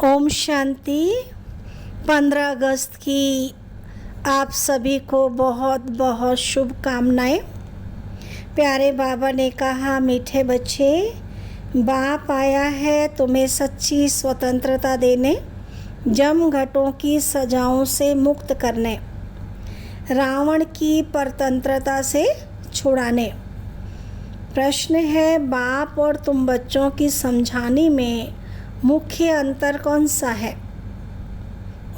ओम शांति। 15 अगस्त की आप सभी को बहुत बहुत शुभकामनाएं। प्यारे बाबा ने कहा, मीठे बच्चे, बाप आया है तुम्हें सच्ची स्वतंत्रता देने, जम घटों की सजाओं से मुक्त करने, रावण की परतंत्रता से छुड़ाने। प्रश्न है, बाप और तुम बच्चों की समझाने में मुख्य अंतर कौन सा है?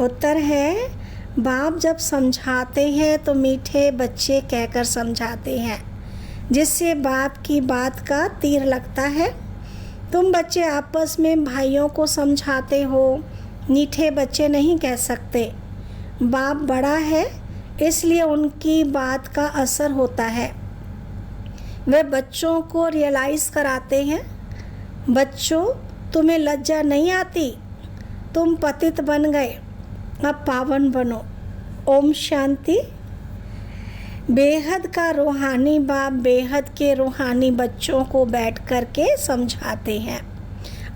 उत्तर है, बाप जब समझाते हैं तो मीठे बच्चे कहकर समझाते हैं, जिससे बाप की बात का तीर लगता है। तुम बच्चे आपस में भाइयों को समझाते हो, मीठे बच्चे नहीं कह सकते। बाप बड़ा है, इसलिए उनकी बात का असर होता है। वे बच्चों को रियलाइज़ कराते हैं, बच्चों तुम्हें लज्जा नहीं आती, तुम पतित बन गए, अब पावन बनो। ओम शांति। बेहद का रूहानी बाप बेहद के रूहानी बच्चों को बैठ कर के समझाते हैं।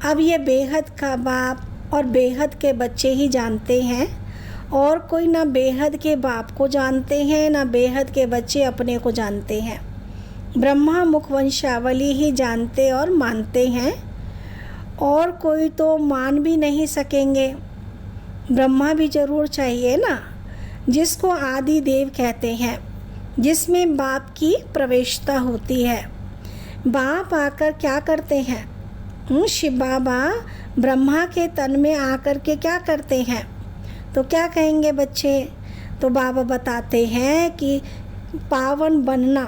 अब ये बेहद का बाप और बेहद के बच्चे ही जानते हैं, और कोई ना बेहद के बाप को जानते हैं, ना बेहद के बच्चे अपने को जानते हैं। ब्रह्मा मुख वंशावली ही जानते और मानते हैं, और कोई तो मान भी नहीं सकेंगे। ब्रह्मा भी जरूर चाहिए ना, जिसको आदि देव कहते हैं, जिसमें बाप की प्रवेशता होती है। बाप आकर क्या करते हैं? शिव बाबा ब्रह्मा के तन में आकर के क्या करते हैं? तो क्या कहेंगे बच्चे? तो बाबा बताते हैं कि पावन बनना,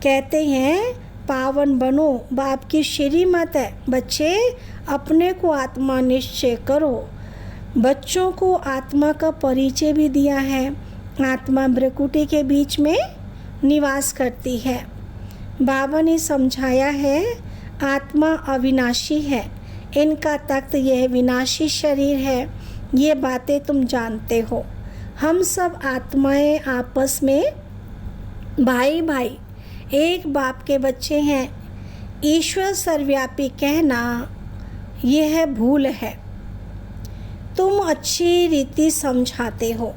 कहते हैं पावन बनो, बाप की श्रीमत है। बच्चे अपने को आत्मा निश्चय करो। बच्चों को आत्मा का परिचय भी दिया है। आत्मा भ्रकुटी के बीच में निवास करती है। बाबा ने समझाया है, आत्मा अविनाशी है, इनका तख्त यह विनाशी शरीर है। ये बातें तुम जानते हो। हम सब आत्माएं आपस में भाई भाई एक बाप के बच्चे हैं। ईश्वर सर्वव्यापी कहना यह भूल है। तुम अच्छी रीति समझाते हो,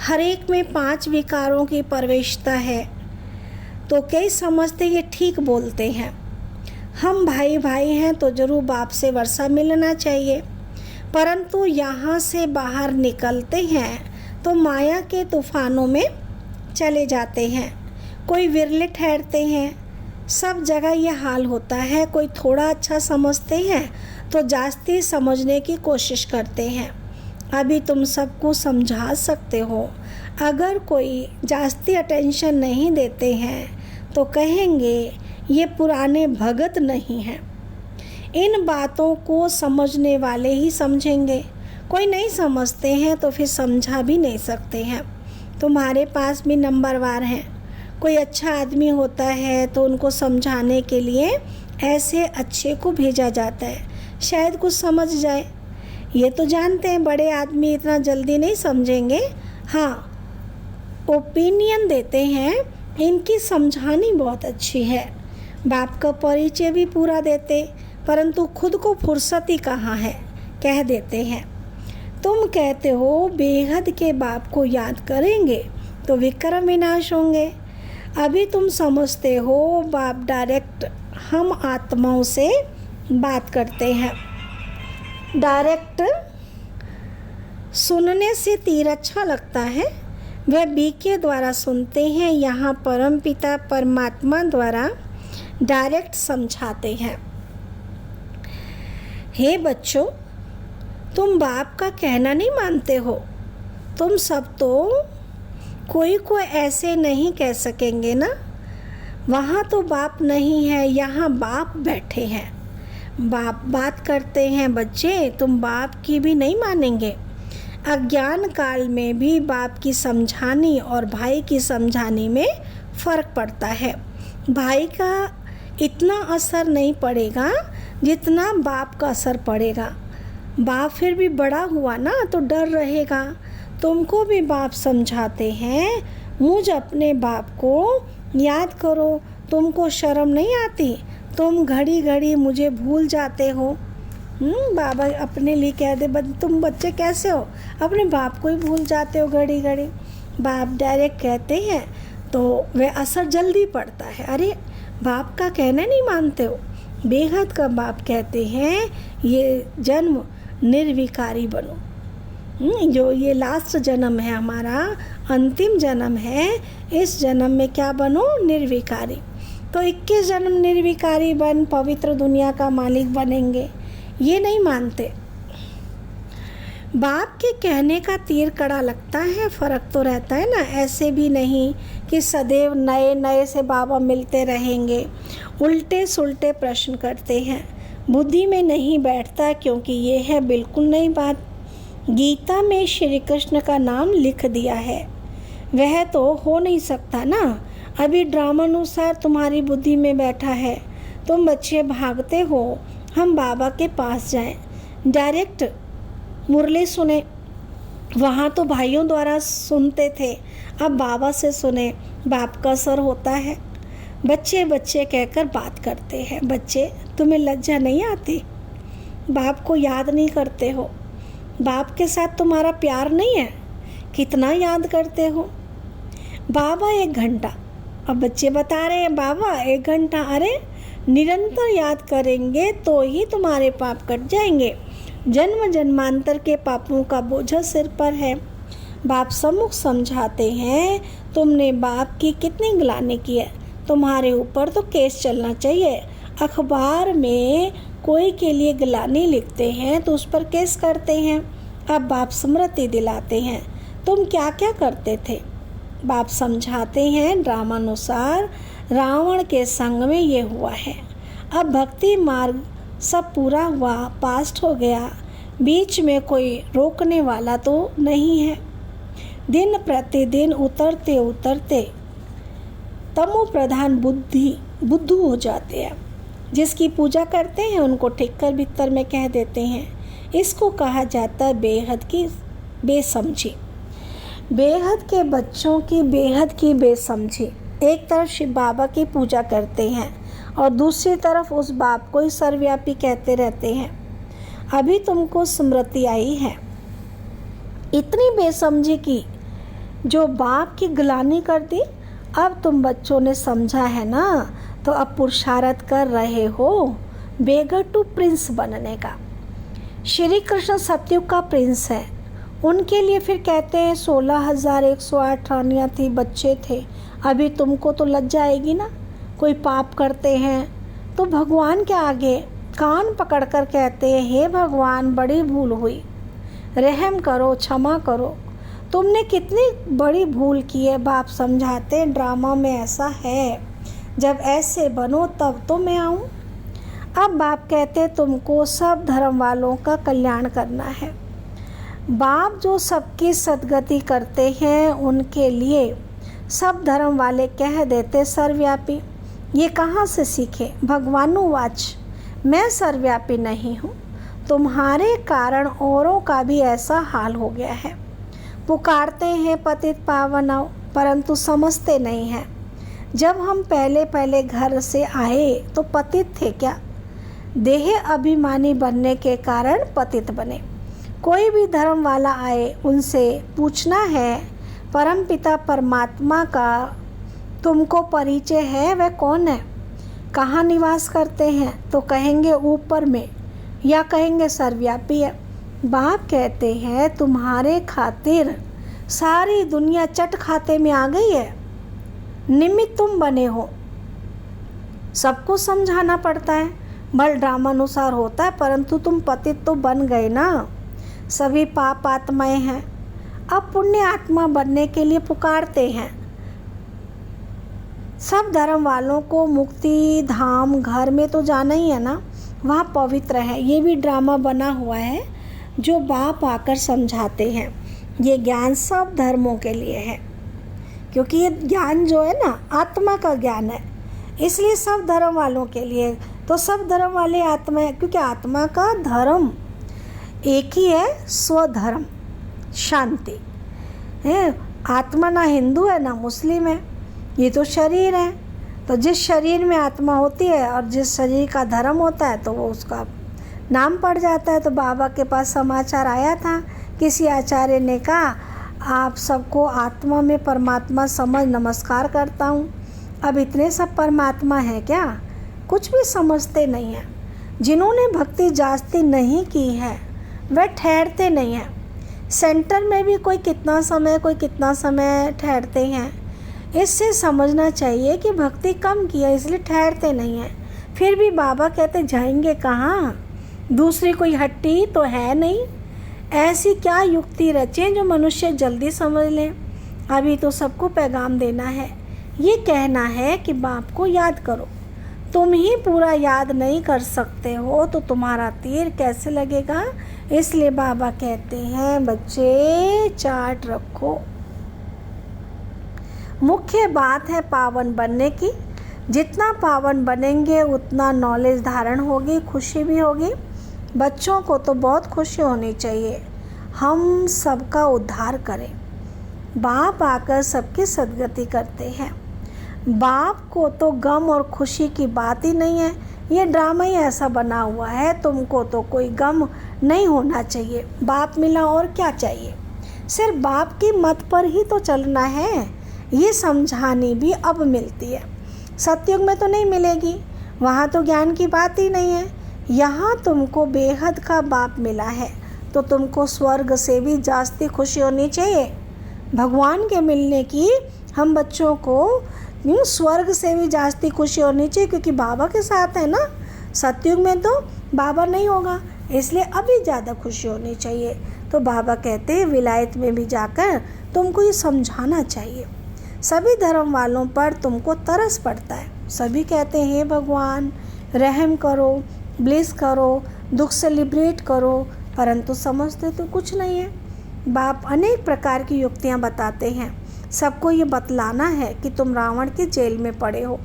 हर एक में 5 विकारों की प्रवेशता है, तो कई समझते ये ठीक बोलते हैं। हम भाई भाई हैं तो जरूर बाप से वर्षा मिलना चाहिए, परंतु यहाँ से बाहर निकलते हैं तो माया के तूफानों में चले जाते हैं। कोई विरले ठहरते हैं। सब जगह ये हाल होता है। कोई थोड़ा अच्छा समझते हैं तो जास्ती समझने की कोशिश करते हैं। अभी तुम सबको समझा सकते हो। अगर कोई जास्ती अटेंशन नहीं देते हैं तो कहेंगे ये पुराने भगत नहीं हैं। इन बातों को समझने वाले ही समझेंगे। कोई नहीं समझते हैं तो फिर समझा भी नहीं सकते हैं। तुम्हारे पास भी नंबरवार हैं। कोई अच्छा आदमी होता है तो उनको समझाने के लिए ऐसे अच्छे को भेजा जाता है, शायद कुछ समझ जाए। ये तो जानते हैं बड़े आदमी इतना जल्दी नहीं समझेंगे। हाँ, ओपिनियन देते हैं, इनकी समझानी बहुत अच्छी है। बाप का परिचय भी पूरा देते, परंतु खुद को फुर्सत ही कहाँ है, कह देते हैं। तुम कहते हो बेहद के बाप को याद करेंगे तो विक्रम विनाश होंगे। अभी तुम समझते हो बाप डायरेक्ट हम आत्माओं से बात करते हैं। डायरेक्ट सुनने से तीर अच्छा लगता है। वह बी के द्वारा सुनते हैं। यहाँ परम पिता परमात्मा द्वारा डायरेक्ट समझाते हैं। हे बच्चों, तुम बाप का कहना नहीं मानते हो। तुम सब तो कोई को ऐसे नहीं कह सकेंगे ना। वहाँ तो बाप नहीं है, यहाँ बाप बैठे हैं। बाप बात करते हैं। बच्चे तुम बाप की भी नहीं मानेंगे। अज्ञान काल में भी बाप की समझानी और भाई की समझानी में फ़र्क पड़ता है। भाई का इतना असर नहीं पड़ेगा जितना बाप का असर पड़ेगा। बाप फिर भी बड़ा हुआ ना तो डर रहेगा। तुमको भी बाप समझाते हैं, मुझ अपने बाप को याद करो। तुमको शर्म नहीं आती? तुम घड़ी घड़ी मुझे भूल जाते हो। बाबा अपने लिए कह दे तुम बच्चे कैसे हो, अपने बाप को ही भूल जाते हो घड़ी घड़ी। बाप डायरेक्ट कहते हैं तो वह असर जल्दी पड़ता है। अरे बाप का कहना नहीं मानते हो। बेहद का बाप कहते हैं ये जन्म निर्विकारी बनो। जो ये लास्ट जन्म है हमारा, अंतिम जन्म है, इस जन्म में क्या बनो, निर्विकारी। तो 21 जन्म निर्विकारी बन पवित्र दुनिया का मालिक बनेंगे, ये नहीं मानते। बाप के कहने का तीर कड़ा लगता है, फ़र्क तो रहता है ना। ऐसे भी नहीं कि सदैव नए नए से बाबा मिलते रहेंगे। उल्टे सुल्टे प्रश्न करते हैं, बुद्धि में नहीं बैठता, क्योंकि ये है बिल्कुल नई बात। गीता में श्री कृष्ण का नाम लिख दिया है, वह तो हो नहीं सकता ना। अभी ड्रामानुसार तुम्हारी बुद्धि में बैठा है। तुम बच्चे भागते हो हम बाबा के पास जाएं, डायरेक्ट मुरली सुने। वहाँ तो भाइयों द्वारा सुनते थे, अब बाबा से सुने। बाप का असर होता है। बच्चे बच्चे कहकर बात करते हैं। बच्चे तुम्हें लज्जा नहीं आती? बाप को याद नहीं करते हो? बाप के साथ तुम्हारा प्यार नहीं है? कितना याद करते हो? बाबा 1 घंटा, अब बच्चे बता रहे हैं बाबा 1 घंटा। अरे निरंतर याद करेंगे तो ही तुम्हारे पाप कट जाएंगे। जन्म जन्मांतर के पापों का बोझ सिर पर है। बाप सम्मुख समझाते हैं, तुमने बाप की कितनी गिलानी की है, तुम्हारे ऊपर तो केस चलना चाहिए। अखबार में कोई के लिए गिलानी लिखते हैं तो उस पर केस करते हैं। अब बाप स्मृति दिलाते हैं, तुम क्या क्या करते थे। बाप समझाते हैं, ड्रामानुसार रावण के संग में ये हुआ है। अब भक्ति मार्ग सब पूरा हुआ, पास्ट हो गया, बीच में कोई रोकने वाला तो नहीं है। दिन प्रतिदिन उतरते उतरते तमो प्रधान बुद्धू हो जाते हैं। जिसकी पूजा करते हैं उनको ठिक्कर बिक्कर में कह देते हैं। इसको कहा जाता है बेहद की बेसमझी। बेहद के बच्चों की बेहद की बेसमझी। एक तरफ शिव बाबा की पूजा करते हैं और दूसरी तरफ उस बाप को ही सर्वव्यापी कहते रहते हैं। अभी तुमको स्मृति आई है, इतनी बेसमझी की जो बाप की गिलानी कर दी। अब तुम बच्चों ने समझा है ना, तो अब पुरुषार्थ कर रहे हो बेगर टू प्रिंस बनने का। श्री कृष्ण सतयुग का प्रिंस है। उनके लिए फिर कहते हैं 16,108 रानियाँ थी, बच्चे थे। अभी तुमको तो लज्जा आएगी ना, कोई पाप करते हैं तो भगवान के आगे कान पकड़कर कहते हैं, हे भगवान बड़ी भूल हुई, रहम करो, क्षमा करो। तुमने कितनी बड़ी भूल की है। बाप समझाते हैं, ड्रामा में ऐसा है, जब ऐसे बनो तब तो मैं आऊँ। अब बाप कहते हैं, तुमको सब धर्म वालों का कल्याण करना है। बाप जो सबकी सद्गति करते हैं उनके लिए सब धर्म वाले कह देते सर्वव्यापी। ये कहाँ से सीखे? भगवानुवाच, मैं सर्वव्यापी नहीं हूँ, तुम्हारे कारण औरों का भी ऐसा हाल हो गया है। पुकारते हैं पतित पावनव, परंतु समझते नहीं हैं। जब हम पहले पहले घर से आए तो पतित थे क्या? देह अभिमानी बनने के कारण पतित बने। कोई भी धर्म वाला आए, उनसे पूछना है परमपिता परमात्मा का तुमको परिचय है, वह कौन है, कहाँ निवास करते हैं, तो कहेंगे ऊपर में, या कहेंगे सर्वव्यापी है। बाप कहते हैं, तुम्हारे खातिर सारी दुनिया चट खाते में आ गई है, निमित्त तुम बने हो। सबको समझाना पड़ता है, बल ड्रामानुसार होता है, परंतु तुम पतित तो बन गए ना। सभी पाप आत्माएं हैं, अब पुण्य आत्मा बनने के लिए पुकारते हैं। सब धर्म वालों को मुक्ति धाम घर में तो जाना ही है ना, वहाँ पवित्र है। ये भी ड्रामा बना हुआ है जो बाप आकर समझाते हैं। ये ज्ञान सब धर्मों के लिए है, क्योंकि ये ज्ञान जो है ना आत्मा का ज्ञान है, इसलिए सब धर्म वालों के लिए। तो सब धर्म वाले आत्मा है, क्योंकि आत्मा का धर्म एक ही है, स्वधर्म शांति है। आत्मा ना हिंदू है ना मुस्लिम है, ये तो शरीर है। तो जिस शरीर में आत्मा होती है और जिस शरीर का धर्म होता है तो वो उसका नाम पड़ जाता है। तो बाबा के पास समाचार आया था, किसी आचार्य ने कहा आप सबको आत्मा में परमात्मा समझ नमस्कार करता हूँ। अब इतने सब परमात्मा हैं क्या? कुछ भी समझते नहीं हैं। जिन्होंने भक्ति जास्ती नहीं की है वह ठहरते नहीं हैं। सेंटर में भी कोई कितना समय ठहरते हैं। इससे समझना चाहिए कि भक्ति कम की है इसलिए ठहरते नहीं हैं। फिर भी बाबा कहते जाएंगे कहाँ? दूसरी कोई हट्टी तो है नहीं। ऐसी क्या युक्ति रचें जो मनुष्य जल्दी समझ लें। अभी तो सबको पैगाम देना है, ये कहना है कि बाप को याद करो। तुम ही पूरा याद नहीं कर सकते हो तो तुम्हारा तीर कैसे लगेगा। इसलिए बाबा कहते हैं बच्चे चार्ट रखो। मुख्य बात है पावन बनने की। जितना पावन बनेंगे उतना नॉलेज धारण होगी, खुशी भी होगी। बच्चों को तो बहुत खुशी होनी चाहिए, हम सबका उद्धार करें। बाप आकर सबकी सद्गति करते हैं। बाप को तो गम और खुशी की बात ही नहीं है, ये ड्रामा ही ऐसा बना हुआ है। तुमको तो कोई गम नहीं होना चाहिए, बाप मिला और क्या चाहिए। सिर्फ बाप की मत पर ही तो चलना है, ये समझानी भी अब मिलती है। सतयुग में तो नहीं मिलेगी, वहाँ तो ज्ञान की बात ही नहीं है। यहाँ तुमको बेहद का बाप मिला है तो तुमको स्वर्ग से भी जास्ती खुशी होनी चाहिए। भगवान के मिलने की हम बच्चों को स्वर्ग से भी जास्ती खुशी होनी चाहिए, क्योंकि बाबा के साथ है ना। सतयुग में तो बाबा नहीं होगा, इसलिए अभी ज़्यादा खुशी होनी चाहिए। तो बाबा कहते हैं विलायत में भी जाकर तुमको ये समझाना चाहिए। सभी धर्म वालों पर तुमको तरस पड़ता है। सभी कहते हैं हे भगवान रहम करो, ब्लेस करो, दुख से लिबरेट करो, परंतु समझते तो कुछ नहीं है। बाप अनेक प्रकार की युक्तियाँ बताते हैं। सबको ये बतलाना है कि तुम रावण की जेल में पड़े हो।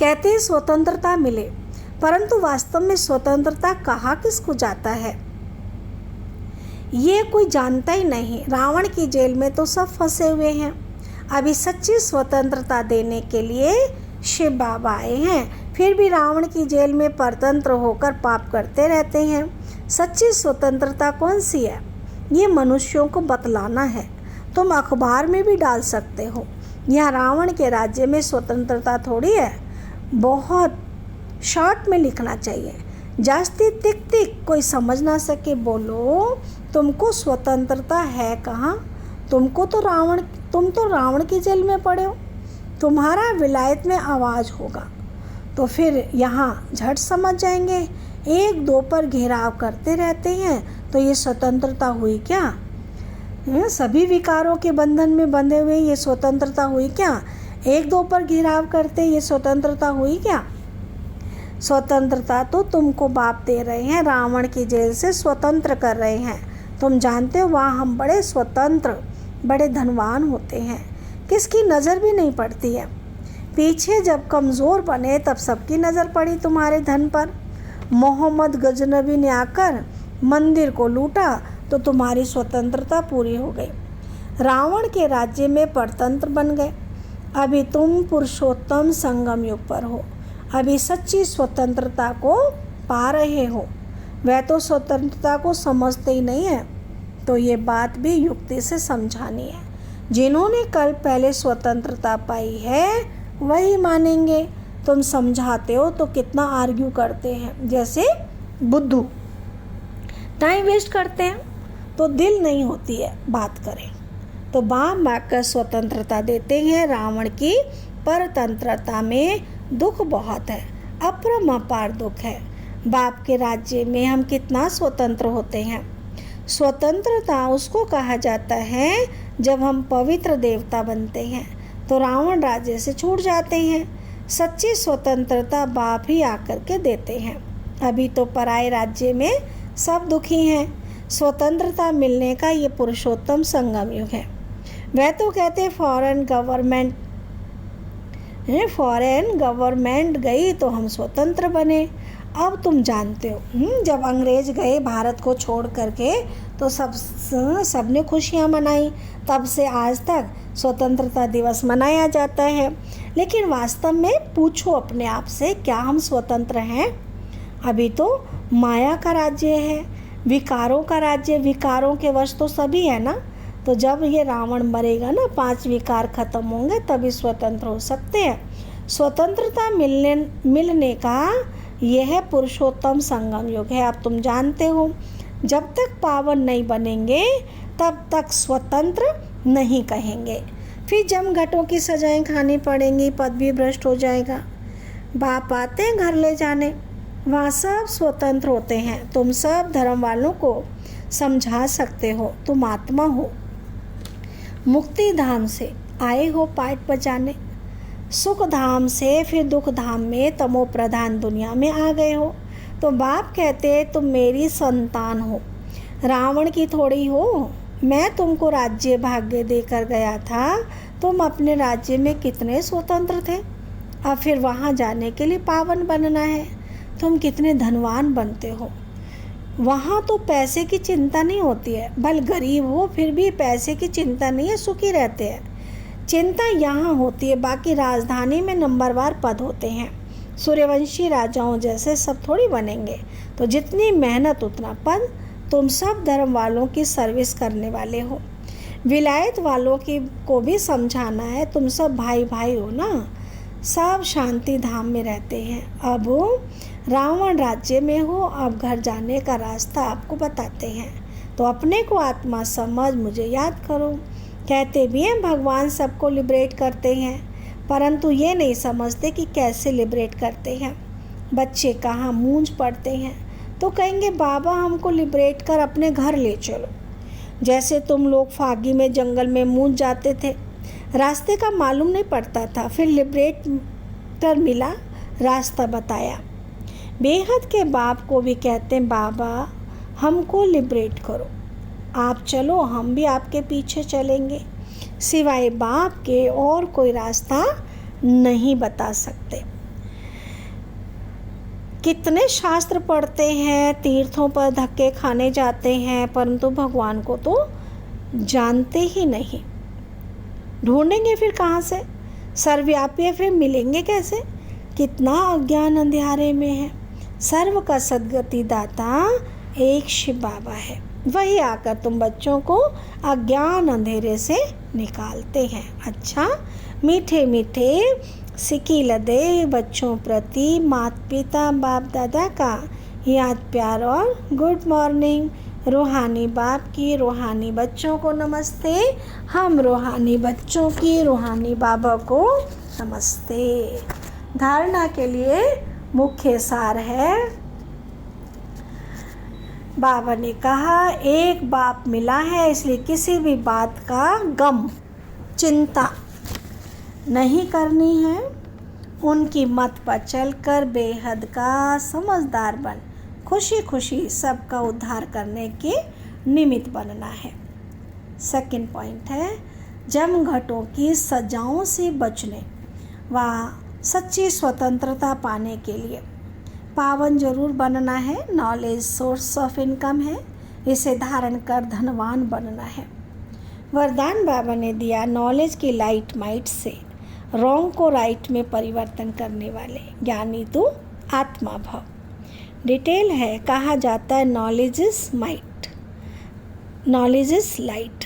कहते हैं स्वतंत्रता मिले, परंतु वास्तव में स्वतंत्रता कहाँ किसको जाता है ये कोई जानता ही नहीं। रावण की जेल में तो सब फंसे हुए हैं। अभी सच्ची स्वतंत्रता देने के लिए शिव बाबा आए हैं, फिर भी रावण की जेल में परतंत्र होकर पाप करते रहते हैं। सच्ची स्वतंत्रता कौन सी है ये मनुष्यों को बतलाना है। तुम अखबार में भी डाल सकते हो। यहाँ रावण के राज्य में स्वतंत्रता थोड़ी है, बहुत शॉर्ट में लिखना चाहिए। जास्ती तिक तिक कोई समझ ना सके बोलो तुमको स्वतंत्रता है कहाँ। तुम तो रावण की जेल में पड़े हो। तुम्हारा विलायत में आवाज़ होगा तो फिर यहाँ झट समझ जाएंगे। एक दो पर घेराव करते रहते हैं तो ये स्वतंत्रता हुई क्या। सभी विकारों के बंधन में बंधे हुए ये स्वतंत्रता हुई क्या। एक दो पर घेराव करते ये स्वतंत्रता हुई क्या। स्वतंत्रता तो तुमको बाप दे रहे हैं, रावण की जेल से स्वतंत्र कर रहे हैं। तुम जानते हो वहाँ हम बड़े स्वतंत्र, बड़े धनवान होते हैं, किसकी नज़र भी नहीं पड़ती है। पीछे जब कमज़ोर बने तब सबकी नज़र पड़ी तुम्हारे धन पर। मोहम्मद गजनबी ने आकर मंदिर को लूटा तो तुम्हारी स्वतंत्रता पूरी हो गई। रावण के राज्य में परतंत्र बन गए। अभी तुम पुरुषोत्तम संगम युग पर हो, अभी सच्ची स्वतंत्रता को पा रहे हो। वह तो स्वतंत्रता को समझते ही नहीं है, तो ये बात भी युक्ति से समझानी है। जिन्होंने कल पहले स्वतंत्रता पाई है वही मानेंगे। तुम समझाते हो तो कितना आर्ग्यू करते हैं, जैसे बुद्धू टाइम वेस्ट करते हैं, तो दिल नहीं होती है बात करें। तो बाप आकर स्वतंत्रता देते हैं। रावण की परतंत्रता में दुख बहुत है, अपरम्पार दुख है। बाप के राज्य में हम कितना स्वतंत्र होते हैं। स्वतंत्रता उसको कहा जाता है जब हम पवित्र देवता बनते हैं तो रावण राज्य से छूट जाते हैं। सच्ची स्वतंत्रता बाप ही आकर के देते हैं। अभी तो पराये राज्य में सब दुखी हैं। स्वतंत्रता मिलने का ये पुरुषोत्तम संगम युग है। वह तो कहते फॉरेन गवर्नमेंट गई तो हम स्वतंत्र बने। अब तुम जानते हो जब अंग्रेज गए भारत को छोड़ करके तो सबने खुशियाँ मनाई। तब से आज तक स्वतंत्रता दिवस मनाया जाता है। लेकिन वास्तव में पूछो अपने आप से क्या हम स्वतंत्र हैं। अभी तो माया का राज्य है, विकारों का राज्य, विकारों के वश तो सभी है ना। तो जब ये रावण मरेगा ना, 5 विकार खत्म होंगे, तभी स्वतंत्र हो सकते हैं। स्वतंत्रता मिलने का यह पुरुषोत्तम संगम युग है। अब तुम जानते हो, जब तक पावन नहीं बनेंगे तब तक स्वतंत्र नहीं कहेंगे। फिर जम घटों की सजाएं खानी पड़ेंगी, पद भी भ्रष्ट हो जाएगा। बाप आते हैं घर ले जाने, वहाँ सब स्वतंत्र होते हैं। तुम सब धर्म वालों को समझा सकते हो, तुम आत्मा हो, मुक्ति धाम से आए हो पाठ बजाने, सुख धाम से फिर दुख धाम में तमो प्रधान दुनिया में आ गए हो। तो बाप कहते तुम मेरी संतान हो, रावण की थोड़ी हो। मैं तुमको राज्य भाग्य देकर गया था, तुम अपने राज्य में कितने स्वतंत्र थे। अब फिर वहाँ जाने के लिए पावन बनना है। तुम कितने धनवान बनते हो। वहाँ तो पैसे की चिंता नहीं होती है, भले गरीब हो फिर भी पैसे की चिंता नहीं है, सुखी रहते हैं। चिंता यहाँ होती है। बाकी राजधानी में नंबरवार पद होते हैं, सूर्यवंशी राजाओं जैसे सब थोड़ी बनेंगे। तो जितनी मेहनत उतना पद। तुम सब धर्म वालों की सर्विस करने वाले हो, विलायत वालों की को भी समझाना है। तुम सब भाई भाई हो ना, सब शांति धाम में रहते हैं। अब रावण राज्य में हो, अब घर जाने का रास्ता आपको बताते हैं। तो अपने को आत्मा समझ मुझे याद करो। कहते भी हैं भगवान सबको लिबरेट करते हैं, परंतु ये नहीं समझते कि कैसे लिबरेट करते हैं। बच्चे कहाँ मूंझ पड़ते हैं, तो कहेंगे बाबा हमको लिबरेट कर अपने घर ले चलो। जैसे तुम लोग फागी में जंगल में मूंझ जाते थे, रास्ते का मालूम नहीं पड़ता था, फिर लिबरेटर मिला, रास्ता बताया। बेहद के बाप को भी कहते हैं बाबा हमको लिबरेट करो, आप चलो हम भी आपके पीछे चलेंगे। सिवाय बाप के और कोई रास्ता नहीं बता सकते। कितने शास्त्र पढ़ते हैं, तीर्थों पर धक्के खाने जाते हैं, परंतु भगवान को तो जानते ही नहीं। ढूंढेंगे फिर कहाँ से, सर्वव्यापी है फिर मिलेंगे कैसे। कितना अज्ञान अंधेरे में है। सर्व का सद्गति दाता एक शिव बाबा है, वही आकर तुम बच्चों को अज्ञान अंधेरे से निकालते हैं। अच्छा, मीठे मीठे सिकी लदे बच्चों प्रति माता पिता बाप दादा का याद प्यार और गुड मॉर्निंग। रूहानी बाप की रूहानी बच्चों को नमस्ते। हम रूहानी बच्चों की रूहानी बाबा को नमस्ते। धारणा के लिए मुख्य सार है, बाबा ने कहा एक बाप मिला है, इसलिए किसी भी बात का गम चिंता नहीं करनी है। उनकी मत पर चलकर बेहद का समझदार बन खुशी खुशी सबका उद्धार करने के निमित्त बनना है। सेकंड पॉइंट है जम घटों की सजाओं से बचने व सच्ची स्वतंत्रता पाने के लिए पावन जरूर बनना है। नॉलेज सोर्स ऑफ इनकम है, इसे धारण कर धनवान बनना है। वरदान बाबा ने दिया नॉलेज की लाइट माइट से रॉन्ग को राइट में परिवर्तन करने वाले ज्ञानी तू आत्मा भव। डिटेल है, कहा जाता है knowledge is might, knowledge is light.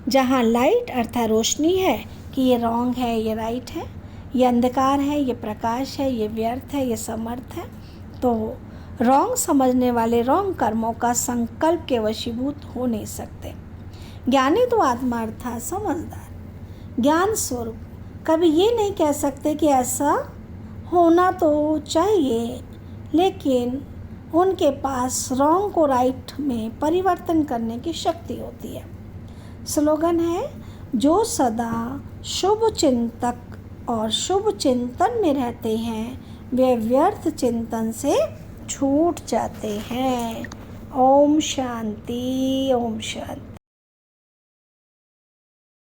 जहाँ लाइट अर्थात रोशनी है कि ये रॉन्ग है, ये राइट है, ये अंधकार है, ये प्रकाश है, ये व्यर्थ है, ये समर्थ है, तो रॉन्ग समझने वाले रॉन्ग कर्मों का संकल्प के वशीभूत हो नहीं सकते। ज्ञानी तो आत्मा अर्थात समझदार ज्ञान स्वरूप कभी ये नहीं कह सकते कि ऐसा होना तो चाहिए, लेकिन उनके पास रॉन्ग को राइट में परिवर्तन करने की शक्ति होती है। स्लोगन है जो सदा शुभ चिंतक और शुभ चिंतन में रहते हैं वे व्यर्थ चिंतन से छूट जाते हैं। ओम शांति, ओम शांति।